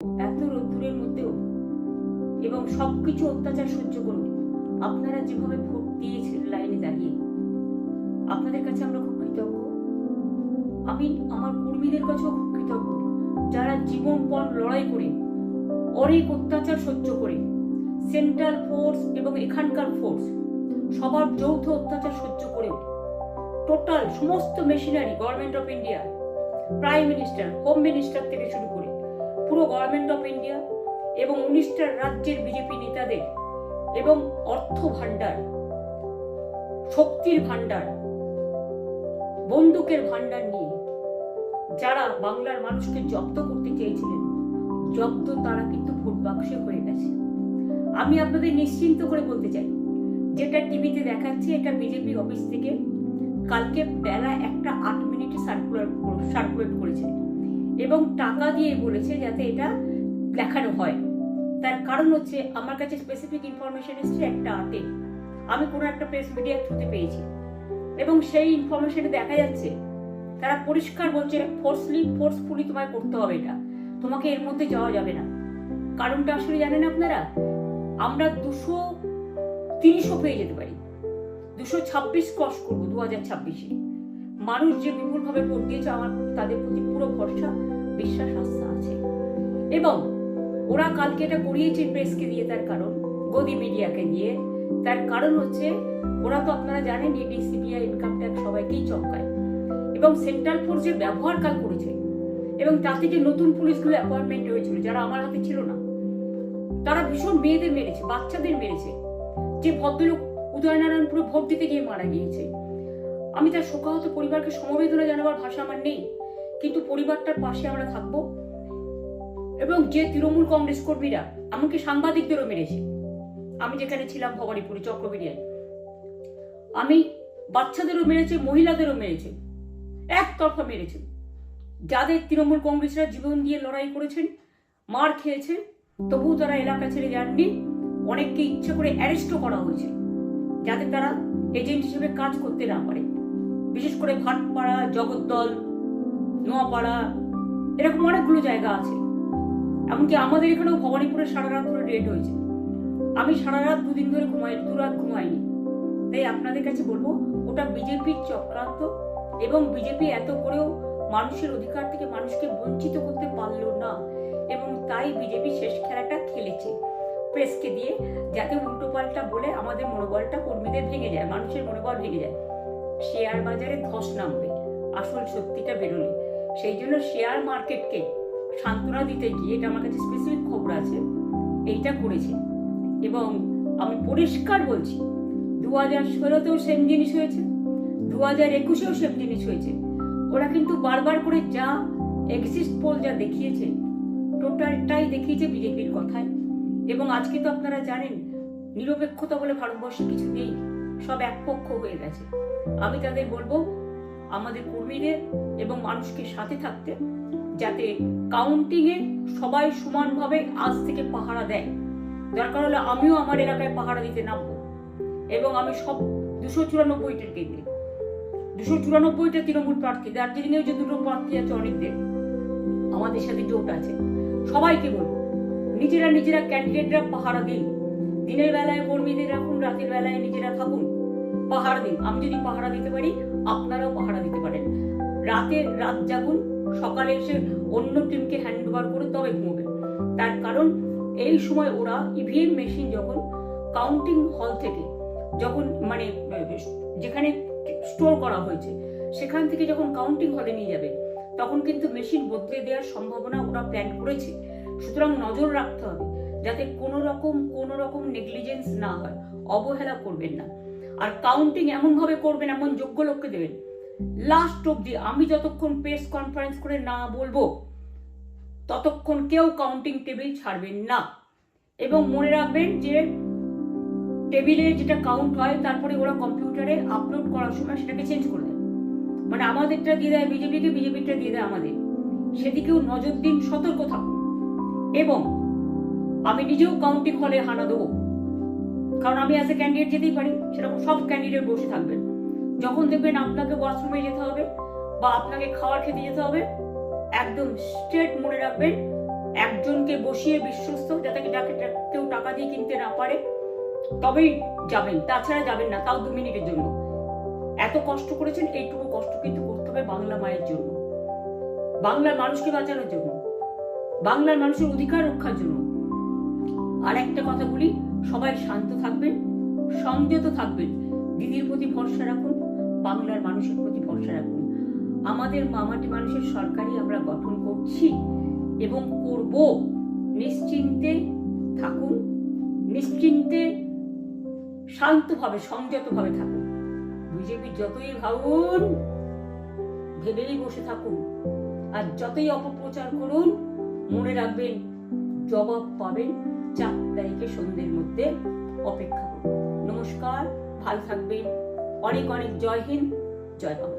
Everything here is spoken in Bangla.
এত রোদ্দুরের মধ্যেও এবং সবকিছু অত্যাচার সহ্য করুন আপনারা যেভাবে ভোট দিয়েছেন লাইনে দাঁড়িয়ে, আপনাদের কাছে আমরা খুব কৃতজ্ঞ। আমি আমার কর্মীদের কাছেও খুব কৃতজ্ঞ, যারা জীবনপণ লড়াই করে অনেক অত্যাচার সহ্য করে সেন্ট্রাল ফোর্স এবং এখানকার ফোর্স সবার যৌথ অত্যাচার সহ্য করেও টোটাল সমস্ত machinery government of India, prime minister, home minister থেকে শুরু করে পুরো গভর্নমেন্ট অফ ইন্ডিয়া এবং 19টা রাজ্যের বিজেপি নেতাদের এবং অর্থ ভান্ডার, শক্তির ভান্ডার, বন্দুকের ভান্ডার নিয়ে যারা বাংলার মানুষকে জব্দ করতে চেয়েছিলেন, জব্দ তারা কিন্তু ভোট বাক্সে হয়ে গেছে। আমি আপনাদের নিশ্চিন্ত করে বলতে চাই, যেটা টিভিতে দেখাচ্ছে এটা বিজেপি অফিস থেকে কালকে বেলা 1:08 সার্কুলেট করেছে এবং টাকা দিয়ে বলেছে যাতে এটা দেখানো হয়। তার কারণ হচ্ছে আমার কাছে স্পেসিফিক ইনফরমেশন এসেছে 1:08 আমি কোনো একটা প্রেস মিডিয়ার থ্রুতে পেয়েছি এবং সেই ইনফরমেশনে দেখা যাচ্ছে তারা পরিষ্কার বলছে ফোর্সফুলি তোমায় করতে হবে, এটা তোমাকে এর মধ্যে যাওয়া যাবে না। কারণটা আসলে জানেন আপনারা, আমরা 200-300 পেয়ে যেতে পারি, 226 ক্রস করবো 2026-এ। মানুষ যে বিপুলভাবে ভোট দিয়েছে আমার তাদের প্রতি পুরো ভরসা, বিশ্বাস, আস্থা আছে। এবং ওরা কালকে এটা করিয়েছে প্রেসকে দিয়ে, তার কারণ গদি মিডিয়াকে দিয়ে, তার কারণ হচ্ছে ওরা তো আপনারা জানেন ইডি, সিবিআই, ইনকাম ট্যাক্স সবাইকেই চমকায় এবং সেন্ট্রাল ফোর্সের ব্যবহার কাল করেছে এবং তাতে যে নতুন পুলিশগুলো অ্যাপয়েন্টমেন্ট হয়েছিল যারা আমার হাতে ছিল না, তারা ভীষণ মেয়েদের মেরেছে, বাচ্চাদের মেরেছে। যে ভদ্রলোক উদয়নারায়ণপুরে ভোট দিতে গিয়ে মারা গিয়েছে, আমি তার শোকাহত পরিবারকে সমবেদনা জানাবার ভাষা আমার নেই, কিন্তু পরিবারটার পাশে আমরা থাকবো। এবং যে তৃণমূল কংগ্রেস কর্মীরা এমনকি সাংবাদিকদেরও মেরেছে, আমি যেখানে ছিলাম ভবানীপুরে চক্রবেড়িয়ায়, আমি বাচ্চাদেরও মেরেছে, মহিলাদেরও মেরেছে, একতরফা মেরেছে। যাদের তৃণমূল কংগ্রেসরা জীবন দিয়ে লড়াই করেছেন, মার খেয়েছেন, তবুও তারা এলাকা ছেড়ে যাননি। অনেককে ইচ্ছে করে অ্যারেস্টও করা হয়েছে যাতে তারা এজেন্ট হিসেবে কাজ করতে না পারে। বিশেষ করে ভাটপাড়া, জগদ্দল, নোয়াপাড়া, এরকম অনেকগুলো জায়গা আছে। এমনকি আমাদের এখানেও ভবানীপুরে সারা রাত ধরে রেড হয়েছে। আমি সারা রাত 2 দিন ধরে দু রাত ঘুমাইনি। তাই আপনাদের কাছে বলবো, ওটা বিজেপির চক্রান্ত এবং বিজেপি এত করেও মানুষের অধিকার থেকে মানুষকে বঞ্চিত করতে পারলো না এবং তাই বিজেপি শেষ খেলাটা খেলেছে প্রেসকে দিয়ে, যাতে উল্টো পাল্টা বলে আমাদের মনোবলটা কর্মীদের ভেঙে যায়, মানুষের মনোবল ভেঙে যায়, শেয়ার বাজারে ধস নামবে আসল সত্যিটা বেরোলে। সেই জন্য শেয়ার মার্কেটকে সান্ত্বনা দিতে গিয়ে, এটা আমার কাছে স্পেসিফিক খবর আছে, এইটা করেছে। এবং আমি পরিষ্কার বলছি, 2016তেও সেম জিনিস হয়েছে, 2021এও সেম জিনিস হয়েছে। ওরা কিন্তু বারবার করে যা এক্সিস্ট পোল যা দেখিয়েছে, টোটালটাই দেখিয়েছে বিজেপির কথায়। এবং আজকে তো আপনারা জানেন নিরপেক্ষতা বলে ভারতবর্ষে কিছু নেই, সব একপক্ষ হয়ে গেছে। আমি তাদের বলবো আমাদের কর্মীদের এবং মানুষকে সাথে থাকতে, যাতে কাউন্টিং এ সবাই সমানভাবে আজ থেকে পাহারা দেয়। দরকার হলে আমিও আমার এলাকায় পাহারা দিতে নামবো এবং আমি সব 294টা কেন্দ্রে, 294টা তৃণমূল প্রার্থী, দার্জিলিংয়েও যে 2টো প্রার্থী আছে অনেকদের, আমাদের সাথে জোট আছে, সবাইকে বলবো নিজেরা ক্যান্ডিডেটরা পাহারা দিন। দিনের বেলায় কর্মীদের রাখুন, রাতের বেলায় নিজেরা থাকুন, পাহারা দিন। আমি যদি পাহারা দিতে পারি আপনারাও পাহারা দিতে পারেন। রাত জাগুন, সকালে এসে অন্য টিমকে হ্যান্ড ওভার করে তবে ঘুমবেন। তার কারণ এই সময় ওরা ইভিএম মেশিন যখন কাউন্টিং হল থেকে, যখন মানে যেখানে স্টোর করা হয়েছে সেখান থেকে যখন কাউন্টিং হলে নিয়ে যাবে, তখন কিন্তু মেশিন বদলে দেওয়ার সম্ভাবনা ওরা প্ল্যান করেছে। সুতরাং নজর রাখতে হবে যাতে কোনো রকম নেগলিজেন্স না হয়, অবহেলা করবেন না। আর কাউন্টিং এমন ভাবে করবেন, এমন যোগ্য লোককে দেবেন লাস্ট অব্দি। আমি যতক্ষণ প্রেস কনফারেন্স করে না বলবো ততক্ষণ কেউ কাউন্টিং টেবিল ছাড়বেন না। এবং মনে রাখবেন যে টেবিলে যেটা কাউন্ট হয় তারপরে ওরা কম্পিউটারে আপলোড করার সময় সেটাকে চেঞ্জ করে দেয়, মানে আমাদেরটা দিয়ে দেয় বিজেপিকে, বিজেপিটা দিয়ে দেয় আমাদের। সেদিকেও নজর দিন, সতর্ক থাকুন। এবং আমি নিজেও কাউন্টিং হলে হানা দেবো, কারণ আমি অ্যাজ এ ক্যান্ডিডেট যেতেই পারি, সেরকম সব ক্যান্ডিডেট বসে থাকবেন। যখন দেখবেন আপনাকে ওয়াশরুমে যেতে হবে বা আপনাকে খাবার খেতে যেতে হবে, একদম স্ট্রেট মনে রাখবেন একজনকে বসিয়ে বিশ্বস্ত, যাতে যাকে কেউ টাকা দিয়ে কিনতে না পারে তবেই যাবেন, তাছাড়া যাবেন না, তাও 2 মিনিটের জন্য। এত কষ্ট করেছেন, এইটুকু কষ্ট কিন্তু করতে হবে বাংলা মায়ের জন্য, বাংলার মানুষকে বাঁচানোর জন্য, বাংলার মানুষের অধিকার রক্ষার জন্য। আর একটা কথা বলি, সবাই শান্ত থাকবেন, সংযত থাকবেন, দিদির প্রতি ভরসা রাখুন, বাংলার মানুষের প্রতি ভরসা রাখুন। আমাদের মামাটি মানুষের সরকারই আমরা গঠন করছি এবং করব। নিশ্চিন্তে থাকুন, নিশ্চিন্তে শান্তভাবে সংযতভাবে থাকুন। বিজেপি যতই ভাবুন, ভেবেই বসে থাকুন, আর যতই অপপ্রচার করুন, মনে রাখবেন জবাব পাবেন 4 তারিখে সন্ধ্যের মধ্যে। অপেক্ষা করুন। নমস্কার, ভালো থাকবেন। অনেক অনেক জয় হিন্দ, জয় বাংলা।